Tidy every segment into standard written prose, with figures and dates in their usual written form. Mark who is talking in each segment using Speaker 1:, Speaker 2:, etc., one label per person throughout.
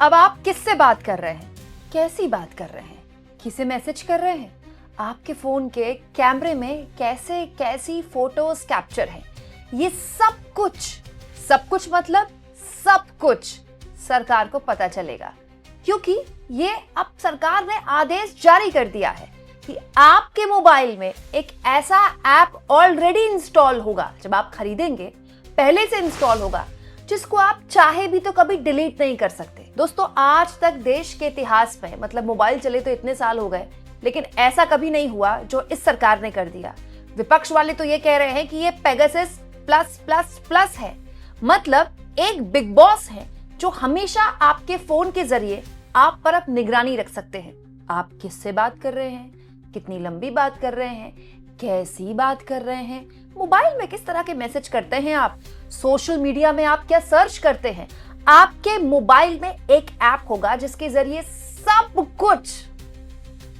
Speaker 1: अब आप किससे बात कर रहे हैं, कैसी बात कर रहे हैं, किसे मैसेज कर रहे हैं, आपके फोन के कैमरे में कैसे कैसी फोटोज कैप्चर हैं, ये सब कुछ मतलब सब कुछ सरकार को पता चलेगा। क्योंकि ये अब सरकार ने आदेश जारी कर दिया है कि आपके मोबाइल में एक ऐसा ऐप ऑलरेडी इंस्टॉल होगा, जब आप खरीदेंगे पहले से इंस्टॉल होगा, जिसको आप चाहे भी तो कभी डिलीट नहीं कर सकते। दोस्तों, आज तक देश के इतिहास में, मतलब मोबाइल चले तो इतने साल हो गए, लेकिन ऐसा कभी नहीं हुआ जो इस सरकार ने कर दिया। विपक्ष वाले तो ये कह रहे हैं कि ये पेगासस प्लस प्लस प्लस है, मतलब एक बिग बॉस है जो हमेशा आपके फोन के जरिए आप पर अब निगरानी रख सकते हैं। आप किससे बात कर रहे हैं, कितनी लंबी बात कर रहे हैं, कैसी बात कर रहे हैं, मोबाइल में किस तरह के मैसेज करते हैं आप, सोशल मीडिया में आप क्या सर्च करते हैं। आपके मोबाइल में एक ऐप होगा जिसके जरिए सब कुछ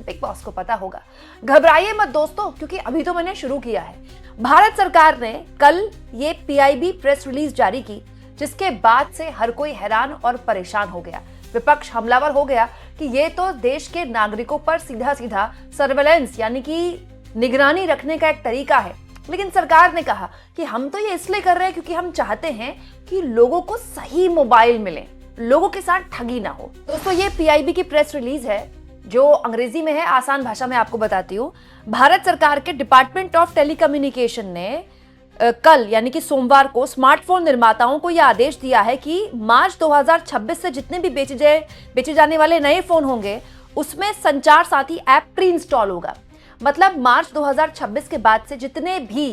Speaker 1: बिग बॉस को पता होगा। घबराइए मत दोस्तों, क्योंकि अभी तो मैंने शुरू किया है। भारत सरकार ने कल ये पीआईबी प्रेस रिलीज जारी की, जिसके बाद से हर कोई हैरान और परेशान हो गया। विपक्ष हमलावर हो गया कि ये तो देश के नागरिकों पर सीधा सीधा सर्वेलेंस यानी कि निगरानी रखने का एक तरीका है। लेकिन सरकार ने कहा कि हम तो ये इसलिए कर रहे हैं क्योंकि हम चाहते हैं कि लोगों को सही मोबाइल मिले, लोगों के साथ ठगी ना हो। दोस्तों, ये पीआईबी की प्रेस रिलीज है जो अंग्रेजी में है, आसान भाषा में आपको बताती हूँ। भारत सरकार के डिपार्टमेंट ऑफ टेलीकम्युनिकेशन ने कल यानी कि सोमवार को स्मार्टफोन निर्माताओं को यह आदेश दिया है कि मार्च 2026 से जितने भी बेचे जाने वाले नए फोन होंगे उसमें संचार साथी ऐप प्री इंस्टॉल होगा। मतलब मार्च 2026 के बाद से जितने भी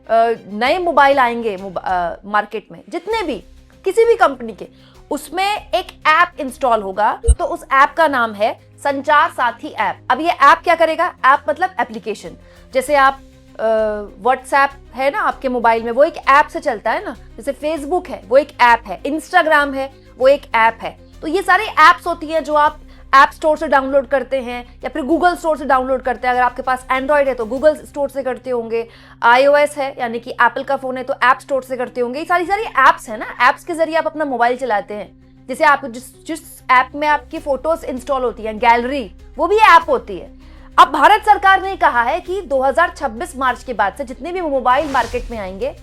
Speaker 1: नए मोबाइल आएंगे मार्केट में, जितने भी किसी भी कंपनी के, उसमें एक ऐप इंस्टॉल होगा। तो उस ऐप का नाम है संचार साथी ऐप। अब ये ऐप क्या करेगा? ऐप मतलब एप्लीकेशन। जैसे आप व्हाट्सएप है ना आपके मोबाइल में, वो एक ऐप से चलता है ना। जैसे फेसबुक है, वो एक ऐप है। इंस्टाग्राम है, वो एक ऐप है। तो ये सारी ऐप्स होती हैं जो आप ऐप स्टोर से डाउनलोड करते हैं या फिर गूगल स्टोर से डाउनलोड करते हैं। अगर आपके पास एंड्रॉइड है तो गूगल स्टोर से करते होंगे, iOS है यानी कि एप्पल का फोन है तो ऐप स्टोर से करते होंगे। ये सारी ऐप्स है ना, ऐप्स के जरिए आप अपना मोबाइल चलाते हैं। जैसे आप जिस ऐप में आपकी फोटोज इंस्टॉल होती है, गैलरी, वो भी ऐप होती है। अब भारत सरकार ने कहा है कि 2026 मार्च के बाद से जितने भी मोबाइल मार्केट में आएंगे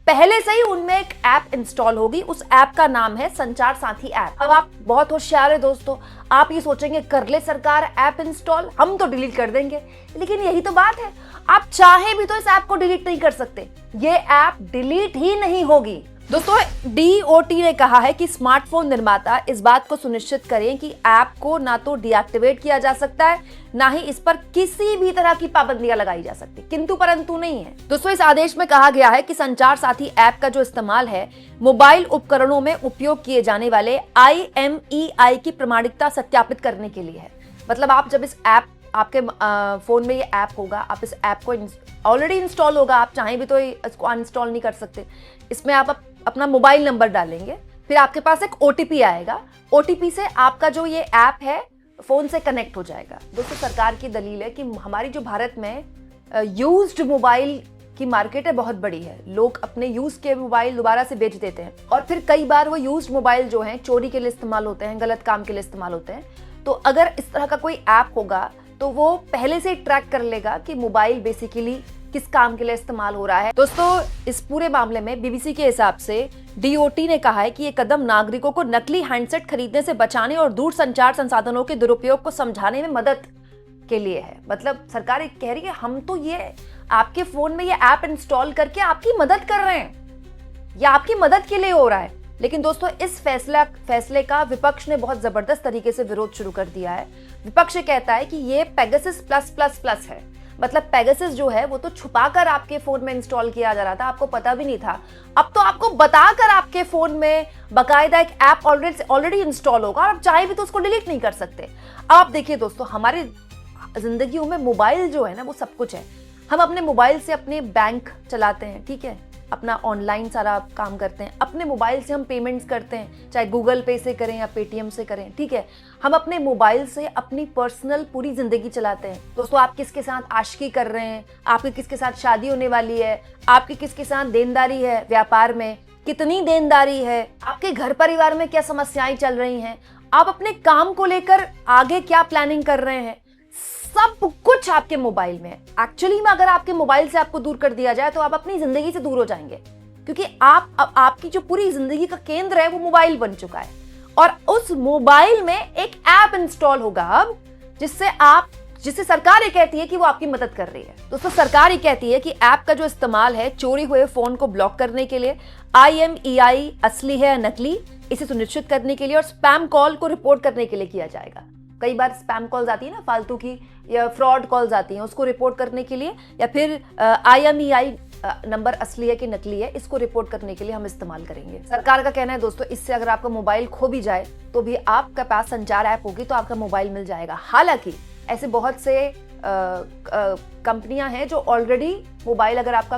Speaker 1: पहले से ही उनमें एक ऐप इंस्टॉल होगी। उस ऐप का नाम है संचार साथी ऐप। अब आप बहुत होशियार है दोस्तों, आप ये सोचेंगे कर ले सरकार ऐप इंस्टॉल, हम तो डिलीट कर देंगे। लेकिन यही तो बात है, आप चाहे भी तो इस ऐप को डिलीट नहीं कर सकते। ये ऐप डिलीट ही नहीं होगी। दोस्तों, डीओटी ने कहा है कि स्मार्टफोन निर्माता इस बात को सुनिश्चित करें कि ऐप को ना तो डीएक्टिवेट किया जा सकता है, ना ही इस पर किसी भी तरह की पाबंदियां लगाई जा सकती, किंतु परंतु नहीं है। दोस्तों, इस आदेश में कहा गया है कि संचार साथी ऐप का जो इस्तेमाल है मोबाइल उपकरणों में उपयोग किए जाने वाले IMEI की प्रमाणिकता सत्यापित करने के लिए है। मतलब आप जब इस ऐप, आपके फोन में ये ऐप होगा, आप इस ऐप को ऑलरेडी इंस्टॉल होगा, आप चाहें भी तो इसको अनइंस्टॉल नहीं कर सकते। इसमें आप अपना मोबाइल नंबर डालेंगे, फिर आपके पास एक OTP आएगा। OTP से आपका जो ये ऐप है फोन से कनेक्ट हो जाएगा। दोस्तों, सरकार की दलील है कि हमारी जो भारत में यूज्ड मोबाइल की मार्केट है बहुत बड़ी है। लोग अपने यूज के मोबाइल दोबारा से बेच देते हैं और फिर कई बार वो यूज्ड मोबाइल जो हैं चोरी के लिए इस्तेमाल होते हैं, गलत काम के लिए इस्तेमाल होते हैं। तो अगर इस तरह का कोई ऐप होगा तो वो पहले से ही ट्रैक कर लेगा कि मोबाइल बेसिकली किस काम के लिए इस्तेमाल हो रहा है। दोस्तों, इस पूरे मामले में BBC के हिसाब से डीओटी ने कहा है कि ये कदम नागरिकों को नकली हैंडसेट खरीदने से बचाने और दूर संचार संसाधनों के दुरुपयोग को समझाने में मदद के लिए है। मतलब सरकार कह रही है हम तो ये आपके फोन में ये ऐप इंस्टॉल करके आपकी मदद कर रहे हैं, या आपकी मदद के लिए हो रहा है। लेकिन दोस्तों, इस फैसले का विपक्ष ने बहुत जबरदस्त तरीके से विरोध शुरू कर दिया है। विपक्ष कहता है कि ये पेगासस प्लस प्लस प्लस है। मतलब पेगासस जो है वो तो छुपाकर आपके फोन में इंस्टॉल किया जा रहा था, आपको पता भी नहीं था। अब तो आपको बताकर आपके फोन में बकायदा एक ऐप ऑलरेडी इंस्टॉल होगा और आप चाहे भी तो उसको डिलीट नहीं कर सकते। आप देखिए दोस्तों, हमारी जिंदगियों में मोबाइल जो है ना वो सब कुछ है। हम अपने मोबाइल से अपने बैंक चलाते हैं, ठीक है, अपना ऑनलाइन सारा काम करते हैं, अपने मोबाइल से हम पेमेंट्स करते हैं, चाहे गूगल पे से करें या पेटीएम से करें, ठीक है। हम अपने मोबाइल से अपनी पर्सनल पूरी जिंदगी चलाते हैं। दोस्तों, आप किसके साथ आशिकी कर रहे हैं, आपकी किसके साथ शादी होने वाली है, आपकी किसके साथ देनदारी है, व्यापार में कितनी देनदारी है, आपके घर परिवार में क्या समस्याएं चल रही हैं, आप अपने काम को लेकर आगे क्या प्लानिंग कर रहे हैं, सब कुछ आपके मोबाइल में है। एक्चुअली में अगर आपके मोबाइल से आपको दूर कर दिया जाए तो आप अपनी जिंदगी से दूर हो जाएंगे, क्योंकि आपकी जो पूरी जिंदगी का केंद्र है वो मोबाइल बन चुका है। और उस मोबाइल में एक ऐप इंस्टॉल होगा अब, जिससे सरकार ये कहती है कि वो आपकी मदद कर रही है। दोस्तों, सरकार ये कहती है कि ऐप का जो इस्तेमाल है चोरी हुए फोन को ब्लॉक करने के लिए, IMEI असली है या नकली इसे सुनिश्चित करने के लिए, और स्पैम कॉल को रिपोर्ट करने के लिए किया जाएगा। कई बार स्पैम कॉल्स आती है ना, फालतू की या फ्रॉड कॉल्स आती हैं, उसको रिपोर्ट करने के लिए, या फिर IMEI नंबर असली है कि नकली है इसको रिपोर्ट करने के लिए हम इस्तेमाल करेंगे। सरकार का कहना है दोस्तों, इससे अगर आपका मोबाइल खो भी जाए तो भी आपके पास संचार ऐप होगी तो आपका मोबाइल मिल जाएगा। हालांकि ऐसे बहुत से कंपनियां हैं जो ऑलरेडी मोबाइल अगर आपका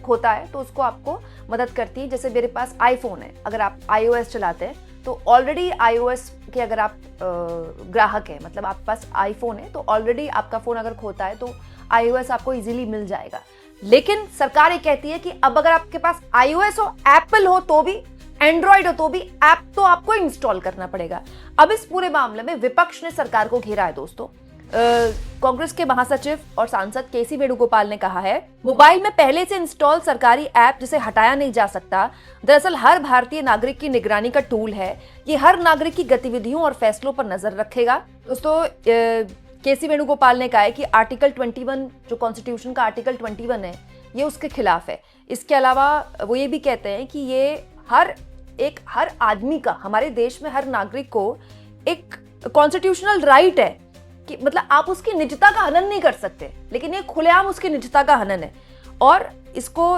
Speaker 1: खोता है तो उसको आपको मदद करती है। जैसे मेरे पास आईफोन है, अगर आप iOS चलाते हैं तो ऑलरेडी iOS के अगर आप ग्राहक हैं, मतलब आपके पास आईफोन है तो ऑलरेडी आपका फोन अगर खोता है तो iOS आपको इजीली मिल जाएगा। लेकिन सरकार ये कहती है कि अब अगर आपके पास iOS हो, एप्पल हो तो भी, एंड्रॉइड हो तो भी, ऐप तो आपको इंस्टॉल करना पड़ेगा। अब इस पूरे मामले में विपक्ष ने सरकार को घेरा है दोस्तों। कांग्रेस के महासचिव और सांसद केसी वेणुगोपाल ने कहा है, मोबाइल में पहले से इंस्टॉल सरकारी ऐप जिसे हटाया नहीं जा सकता, दरअसल हर भारतीय नागरिक की निगरानी का टूल है। ये हर नागरिक की गतिविधियों और फैसलों पर नजर रखेगा। दोस्तों, केसी वेणुगोपाल ने कहा है कि आर्टिकल 21 जो कॉन्स्टिट्यूशन का आर्टिकल 21 है ये उसके खिलाफ है। इसके अलावा वो ये भी कहते हैं कि ये हर आदमी का, हमारे देश में हर नागरिक को एक कॉन्स्टिट्यूशनल राइट है कि मतलब आप उसकी निजता का हनन नहीं कर सकते, लेकिन ये खुलेआम उसकी निजता का हनन है। और इसको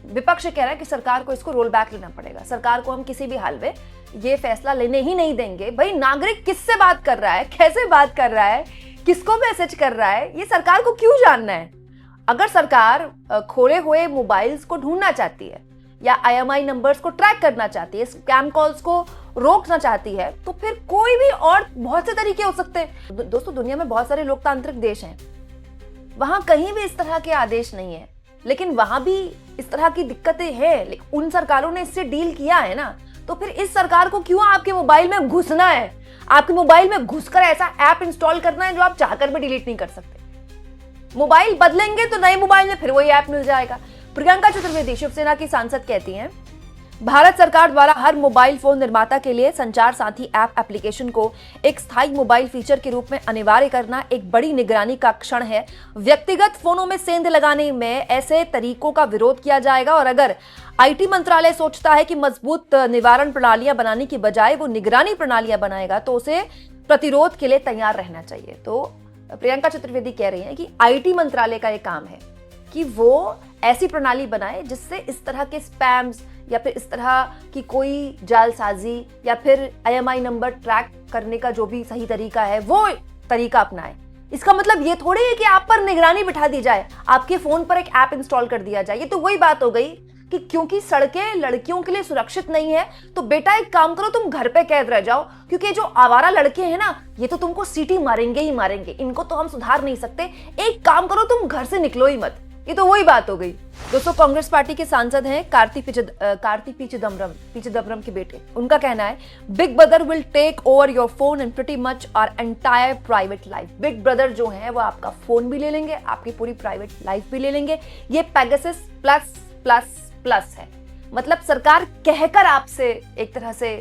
Speaker 1: विपक्ष कह रहा है कि सरकार को इसको रोल बैक लेना पड़ेगा। सरकार को हम किसी भी हाल में ये फैसला लेने ही नहीं देंगे। भाई, नागरिक किससे बात कर रहा है, कैसे बात कर रहा है, किसको मैसेज कर रहा है, ये सरकार को क्यों जानना है। अगर सरकार खोए हुए मोबाइल्स को ढूंढना चाहती है या IMEI नंबर्स को ट्रैक करना चाहती है, स्कैम कॉल्स को रोकना चाहती है, तो फिर कोई भी और बहुत से तरीके हो सकते हैं। दोस्तों, दुनिया में बहुत सारे लोकतांत्रिक देश हैं, वहां कहीं भी इस तरह के आदेश नहीं है, लेकिन वहां भी इस तरह की दिक्कतें हैं। लेकिन उन सरकारों ने इससे डील किया है ना, तो फिर इस सरकार को क्यों आपके मोबाइल में घुसना है, आपके मोबाइल में घुसकर ऐसा ऐप इंस्टॉल करना है जो आप चाहकर भी डिलीट नहीं कर सकते। मोबाइल बदलेंगे तो नए मोबाइल में फिर वही ऐप मिल जाएगा। प्रियंका चतुर्वेदी, शिवसेना की सांसद, कहती हैं, भारत सरकार द्वारा हर मोबाइल फोन निर्माता के लिए संचार साथी ऐप एप्लीकेशन को एक स्थायी मोबाइल फीचर के रूप में अनिवार्य करना एक बड़ी निगरानी का क्षण है। व्यक्तिगत फोनों में सेंध लगाने में ऐसे तरीकों का विरोध किया जाएगा, और अगर IT मंत्रालय सोचता है कि मजबूत निवारण प्रणालियां बनाने की बजाय वो निगरानी प्रणालियां बनाएगा तो उसे प्रतिरोध के लिए तैयार रहना चाहिए। तो प्रियंका चतुर्वेदी कह रही हैं कि IT मंत्रालय का ये काम है कि वो ऐसी प्रणाली बनाए जिससे इस तरह के स्पैम्स या फिर इस तरह की कोई जालसाजी या फिर IMEI नंबर ट्रैक करने का जो भी सही तरीका है वो तरीका अपनाए। इसका मतलब ये थोड़ी है कि आप पर निगरानी बिठा दी जाए, आपके फोन पर एक ऐप इंस्टॉल कर दिया जाए। ये तो वही बात हो गई कि क्योंकि सड़कें लड़कियों के लिए सुरक्षित नहीं है तो बेटा एक काम करो, तुम घर पे कैद रह जाओ, क्योंकि जो आवारा लड़के हैं ना ये तो तुमको सीटी मारेंगे ही मारेंगे, इनको तो हम सुधार नहीं सकते। एक काम करो, तुम घर से निकलो ही मत। ये तो वही बात हो गई। दोस्तों, कांग्रेस पार्टी के सांसद हैं कार्ति पी चिदम्बरम के बेटे। उनका कहना है, big brother will take over your phone and pretty much our entire private life. Big brother जो है वो आपका फोन भी ले लेंगे, आपकी पूरी प्राइवेट लाइफ भी ले लेंगे। ये पेगासस प्लस प्लस प्लस है, मतलब सरकार कहकर आपसे एक तरह से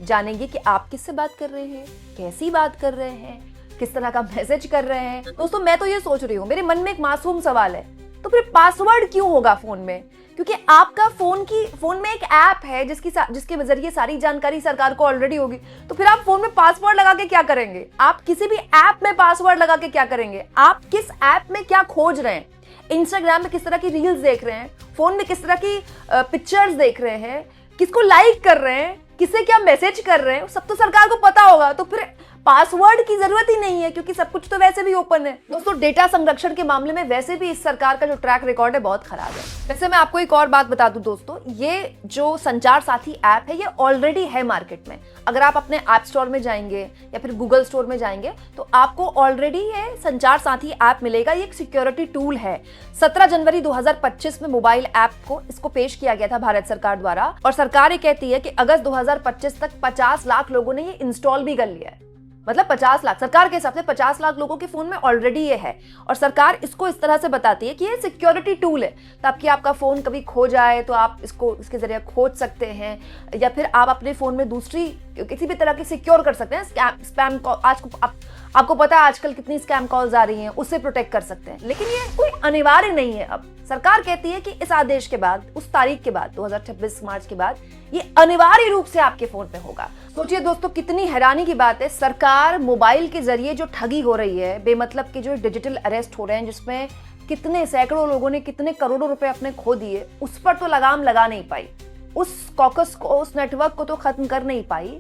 Speaker 1: जानेगी कि आप किससे बात कर रहे हैं, कैसी बात कर रहे हैं, किस तरह का मैसेज कर रहे हैं। दोस्तों, मैं तो ये सोच रही हूँ, मेरे मन में एक मासूम सवाल है, तो फिर पासवर्ड क्यों होगा फोन में? क्योंकि आपका फोन में एक ऐप है जिसके जरिए सारी जानकारी सरकार को ऑलरेडी होगी, तो फिर आप फोन में पासवर्ड लगा के क्या करेंगे? आप किसी भी ऐप में पासवर्ड लगा के क्या करेंगे? आप किस ऐप में क्या खोज रहे हैं? इंस्टाग्राम में किस तरह की रील्स देख रहे हैं, फोन में किस तरह की पिक्चर्स देख रहे हैं, किसको लाइक कर रहे हैं, किसे क्या मैसेज कर रहे हैं, सब तो सरकार को पता होगा। तो फिर पासवर्ड की जरूरत ही नहीं है क्योंकि सब कुछ तो वैसे भी ओपन है। दोस्तों, डेटा संरक्षण के मामले में वैसे भी इस सरकार का जो ट्रैक रिकॉर्ड है बहुत खराब है। वैसे मैं आपको एक और बात बता दूं दोस्तों, ये जो संचार साथी ऐप है ये ऑलरेडी है मार्केट में। अगर आप अपने ऐप स्टोर में जाएंगे या फिर गूगल स्टोर में जाएंगे तो आपको ऑलरेडी ये संचार साथी ऐप मिलेगा। ये एक सिक्योरिटी टूल है। 17 जनवरी 2025 में मोबाइल ऐप को इसको पेश किया गया था भारत सरकार द्वारा, और सरकार ये कहती है कि अगस्त 2025 तक 50 लाख लोगों ने ये इंस्टॉल भी कर लिया है। मतलब 50 लाख, सरकार के हिसाब से 50 लाख लोगों के फोन में ऑलरेडी ये है। और सरकार इसको इस तरह से बताती है कि ये सिक्योरिटी टूल है, ताकि आपका फोन कभी खो जाए तो आप इसके जरिए खोज सकते हैं, या फिर आप अपने फोन में दूसरी किसी भी तरह की सिक्योर कर सकते हैं। स्पैम कॉल, आपको पता है आजकल कितनी स्कैम कॉल्स आ रही हैं, उससे प्रोटेक्ट कर सकते हैं। लेकिन ये कोई अनिवार्य नहीं है। अब सरकार कहती है कि इस आदेश के बाद, उस तारीख के बाद, 2026 मार्च के बाद ये अनिवार्य रूप से आपके फोन पे होगा। सोचिए दोस्तों, कितनी हैरानी की बात है। सरकार मोबाइल के जरिए जो ठगी हो रही है, बेमतलब के जो डिजिटल अरेस्ट हो रहे हैं, जिसमें कितने सैकड़ों लोगों ने कितने करोड़ों रुपए अपने खो दिए, उस पर तो लगाम लगा नहीं पाई। उस कॉकस को, उस नेटवर्क को तो खत्म कर नहीं पाई।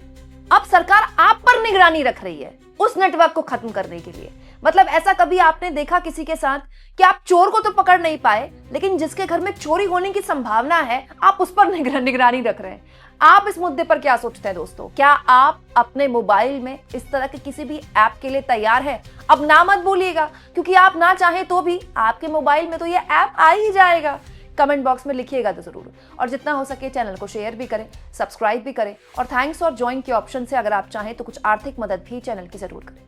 Speaker 1: अब सरकार आप पर निगरानी रख रही है उस नेटवर्क को खत्म करने के लिए। मतलब ऐसा कभी आपने देखा किसी के साथ कि आप चोर को तो पकड़ नहीं पाए, लेकिन जिसके घर में चोरी होने की संभावना है आप उस पर निगरानी रख रहे हैं। आप इस मुद्दे पर क्या सोचते हैं दोस्तों? क्या आप अपने मोबाइल में इस तरह के किसी भी ऐप के लिए तैयार है? अब ना मत बोलिएगा, क्योंकि आप ना चाहें तो भी आपके मोबाइल में तो ये ऐप आ ही जाएगा। कमेंट बॉक्स में लिखिएगा तो जरूर, और जितना हो सके चैनल को शेयर भी करें, सब्सक्राइब भी करें, और थैंक्स और ज्वाइन के ऑप्शन से अगर आप चाहें तो कुछ आर्थिक मदद भी चैनल की जरूर करें।